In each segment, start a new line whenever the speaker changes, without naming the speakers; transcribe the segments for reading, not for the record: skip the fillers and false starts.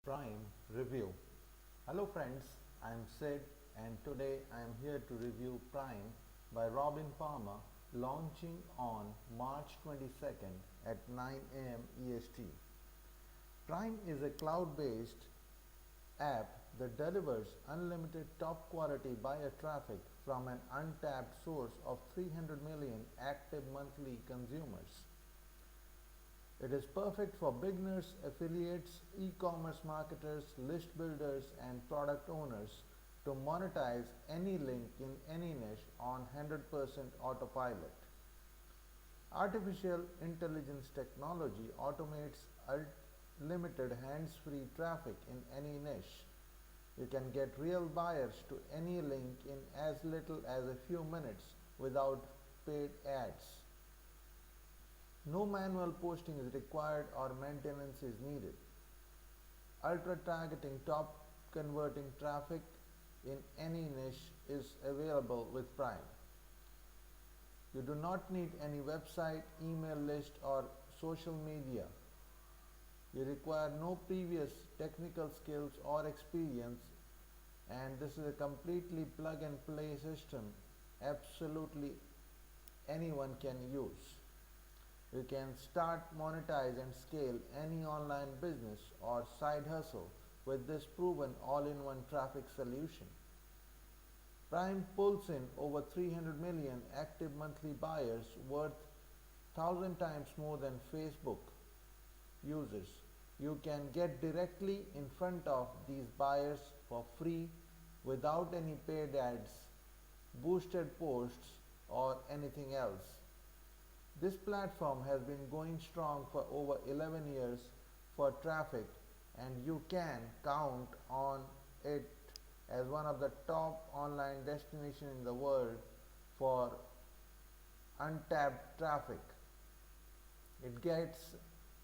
Prime Review. Hello friends, I am Sid and today I am here to review Prime by Robin Palmer, launching on March 22nd at 9 a.m. EST. Prime is a cloud-based app that delivers unlimited top quality buyer traffic from an untapped source of 300 million active monthly consumers. It is perfect for beginners, affiliates, e-commerce marketers, list builders, and product owners to monetize any link in any niche on 100% autopilot. Artificial intelligence technology automates limited hands-free traffic in any niche. You can get real buyers to any link in as little as a few minutes without paid ads. No manual posting is required or maintenance is needed. Ultra targeting top converting traffic in any niche is available with Prime. You do not need any website, email list or social media. You require no previous technical skills or experience, and this is a completely plug and play system absolutely anyone can use. You can start, monetize and scale any online business or side hustle with this proven all-in-one traffic solution. Prime pulls in over 300 million active monthly buyers worth 1,000 times more than Facebook users. You can get directly in front of these buyers for free without any paid ads, boosted posts or anything else. This platform has been going strong for over 11 years for traffic, and you can count on it as one of the top online destinations in the world for untapped traffic. It gets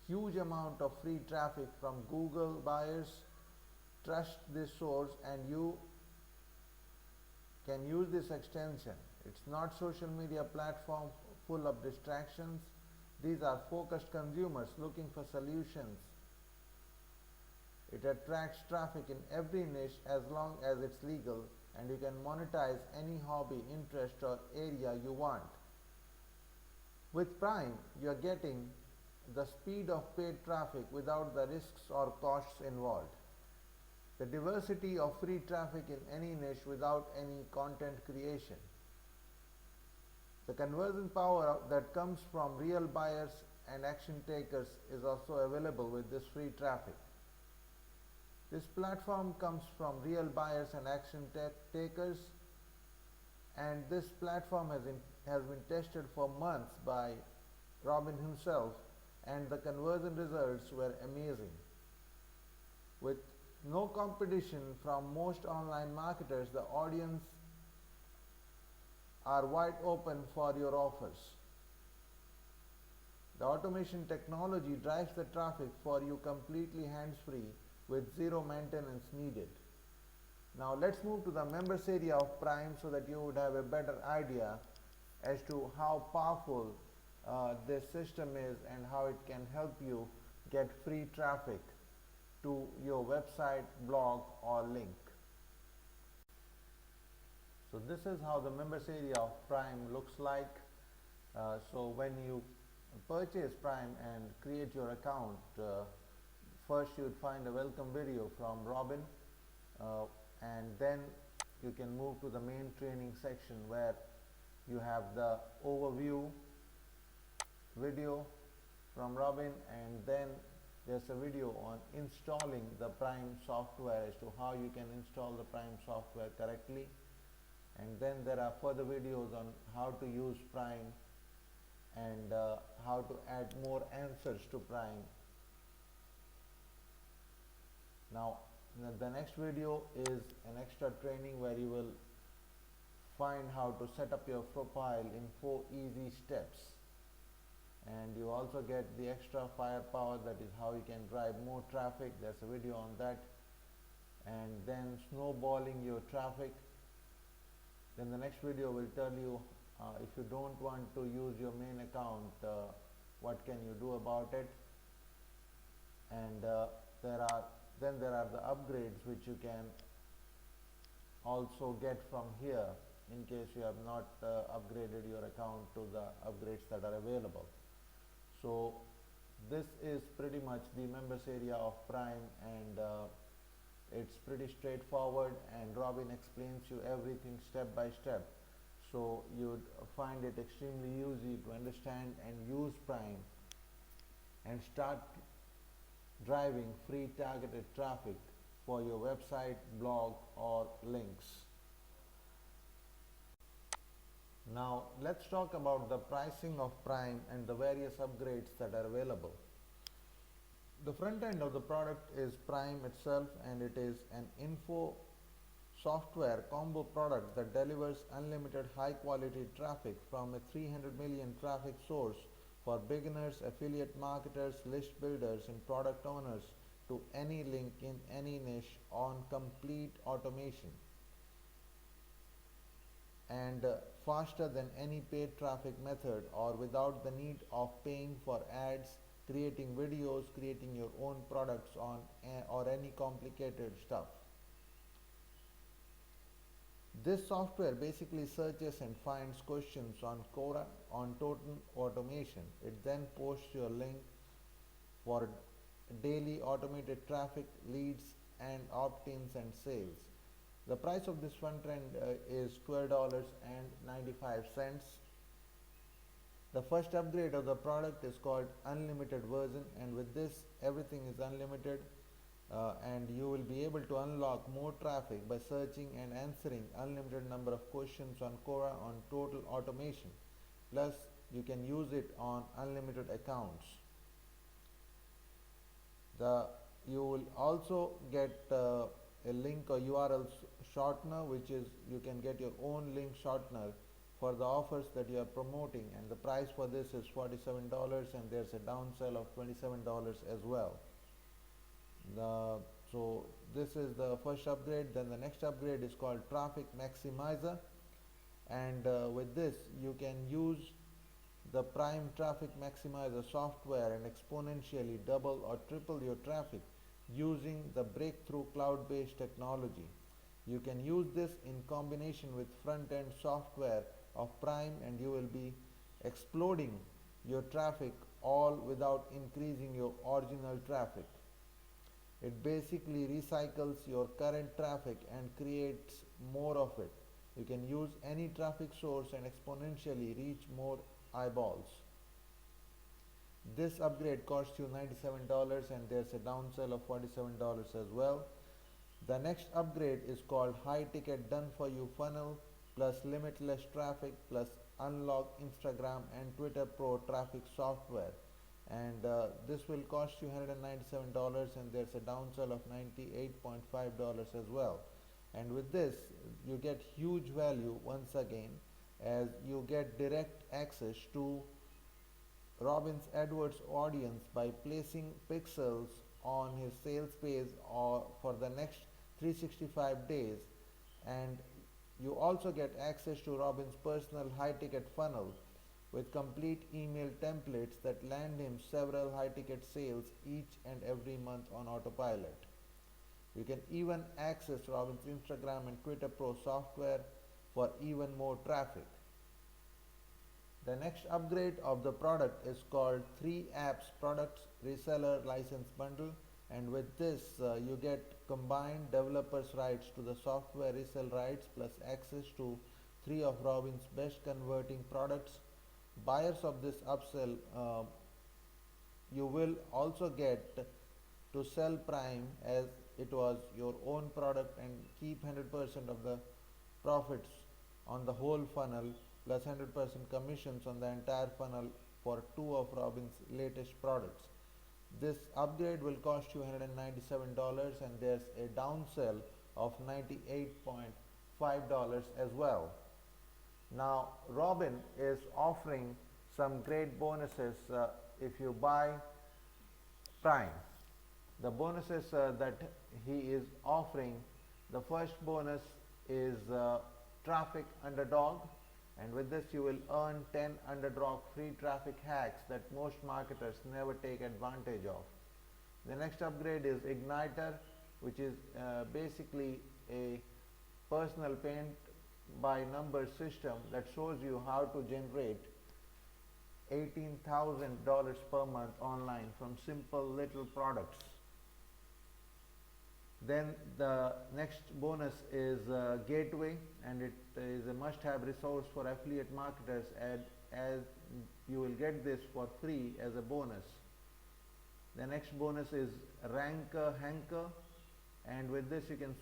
huge amount of free traffic from Google buyers. Trust this source and you can use this extension. It's not social media platform full of distractions. These are focused consumers looking for solutions. It attracts traffic in every niche as long as it's legal, and you can monetize any hobby, interest or area you want. With Prime, you are getting the speed of paid traffic without the risks or costs involved. The diversity of free traffic in any niche without any content creation. The conversion power that comes from real buyers and action takers is also available with this free traffic. This platform comes from real buyers and action takers, and this platform has been tested for months by Robin himself, and the conversion results were amazing. With no competition from most online marketers, the audience are wide open for your offers. The automation technology drives the traffic for you completely hands-free with zero maintenance needed. Now let's move to the members area of Prime so that you would have a better idea as to how powerful this system is and how it can help you get free traffic to your website, blog or link. So this is how the members area of Prime looks like. So when you purchase Prime and create your account, first you'd find a welcome video from Robin, and then you can move to the main training section where you have the overview video from Robin, and then there's a video on installing the Prime software as to how you can install the Prime software correctly. And then there are further videos on how to use Prime and how to add more answers to Prime. Now the next video is an extra training where you will find how to set up your profile in 4 easy steps, and you also get the extra firepower, that is how you can drive more traffic. There's a video on that. And then snowballing your traffic. Then the next video will tell you if you don't want to use your main account, what can you do about it. And there are then there are the upgrades which you can also get from here in case you have not upgraded your account to the upgrades that are available. So this is pretty much the members area of Prime, and it's pretty straightforward, and Robin explains you everything step by step, so you'd find it extremely easy to understand and use Prime and start driving free targeted traffic for your website, blog, or links. Now let's talk about the pricing of Prime and the various upgrades that are available. The front end of the product is Prime itself, and it is an info software combo product that delivers unlimited high quality traffic from a 300 million traffic source for beginners, affiliate marketers, list builders, and product owners to any link in any niche on complete automation, and faster than any paid traffic method, or without the need of paying for ads, creating videos, creating your own products on or any complicated stuff. This software basically searches and finds questions on Quora on total automation. It then posts your link for daily automated traffic, leads, and opt-ins and sales. The price of this front end is $12.95. The first upgrade of the product is called Unlimited version, and with this everything is unlimited, and you will be able to unlock more traffic by searching and answering unlimited number of questions on Quora on total automation. Plus you can use it on unlimited accounts. You will also get a link or URL shortener, which is you can get your own link shortener for the offers that you are promoting, and the price for this is $47, and there's a downsell of $27 as well. So this is the first upgrade. Then the next upgrade is called Traffic Maximizer, and with this you can use the Prime Traffic Maximizer software and exponentially double or triple your traffic using the breakthrough cloud-based technology. You can use this in combination with front-end software of Prime, and you will be exploding your traffic all without increasing your original traffic. It basically recycles your current traffic and creates more of it. You can use any traffic source and exponentially reach more eyeballs. This upgrade costs you $97, and there's a downsell of $47 as well. The next upgrade is called High Ticket Done For You Funnel plus Limitless Traffic plus Unlock Instagram and Twitter Pro traffic software, and this will cost you $197, and there's a downsell of $98.5 as well. And with this you get huge value once again, as you get direct access to Robin's AdWords audience by placing pixels on his sales page or for the next 365 days, and you also get access to Robin's personal high ticket funnel with complete email templates that land him several high ticket sales each and every month on autopilot. You can even access Robin's Instagram and Twitter Pro software for even more traffic. The next upgrade of the product is called 3 Apps Products Reseller License Bundle, and with this you get combined developers rights to the software resell rights plus access to 3 of Robin's best converting products. Buyers of this upsell, you will also get to sell Prime as it was your own product and keep 100% of the profits on the whole funnel plus 100% commissions on the entire funnel for 2 of Robin's latest products. This upgrade will cost you $197, and there's a downsell of $98.5 as well. Now Robin is offering some great bonuses if you buy Prime. The bonuses that he is offering, the first bonus is Traffic Underdog, and with this you will earn 10 underdog free traffic hacks that most marketers never take advantage of. The next upgrade is Igniter, which is basically a personal paint by numbers system that shows you how to generate $18,000 per month online from simple little products. Then the next bonus is Gateway, and it is a must-have resource for affiliate marketers, as you will get this for free as a bonus. The next bonus is Ranker Hanker, and with this you can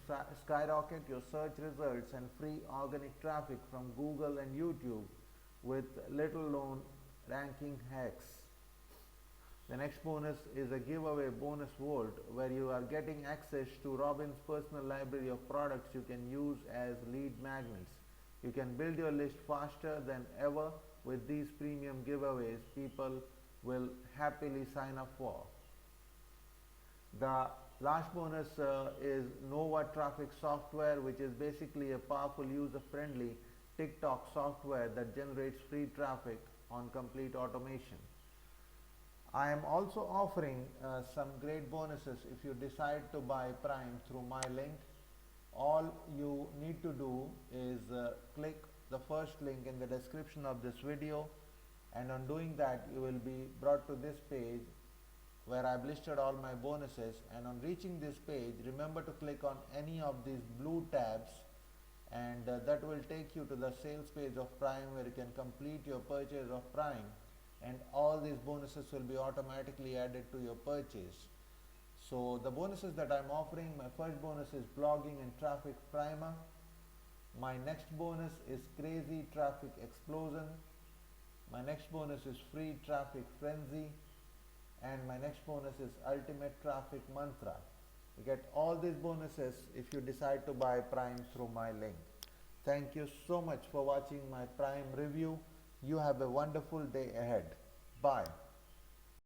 skyrocket your search results and free organic traffic from Google and YouTube with little known ranking hacks. The next bonus is a giveaway bonus vault, where you are getting access to Robin's personal library of products you can use as lead magnets. You can build your list faster than ever with these premium giveaways people will happily sign up for. The last bonus is Nova Traffic Software, which is basically a powerful, user-friendly TikTok software that generates free traffic on complete automation. I am also offering some great bonuses if you decide to buy Prime through my link. All you need to do is click the first link in the description of this video, and on doing that you will be brought to this page where I've listed all my bonuses. And on reaching this page, remember to click on any of these blue tabs, and that will take you to the sales page of Prime, where you can complete your purchase of Prime, and all these bonuses will be automatically added to your purchase. So the bonuses that I'm offering, my first bonus is Blogging and Traffic Primer. My next bonus is Crazy Traffic Explosion. My next bonus is Free Traffic Frenzy. And my next bonus is Ultimate Traffic Mantra. You get all these bonuses if you decide to buy Prime through my link. Thank you so much for watching my Prime review. You have a wonderful day ahead. Bye.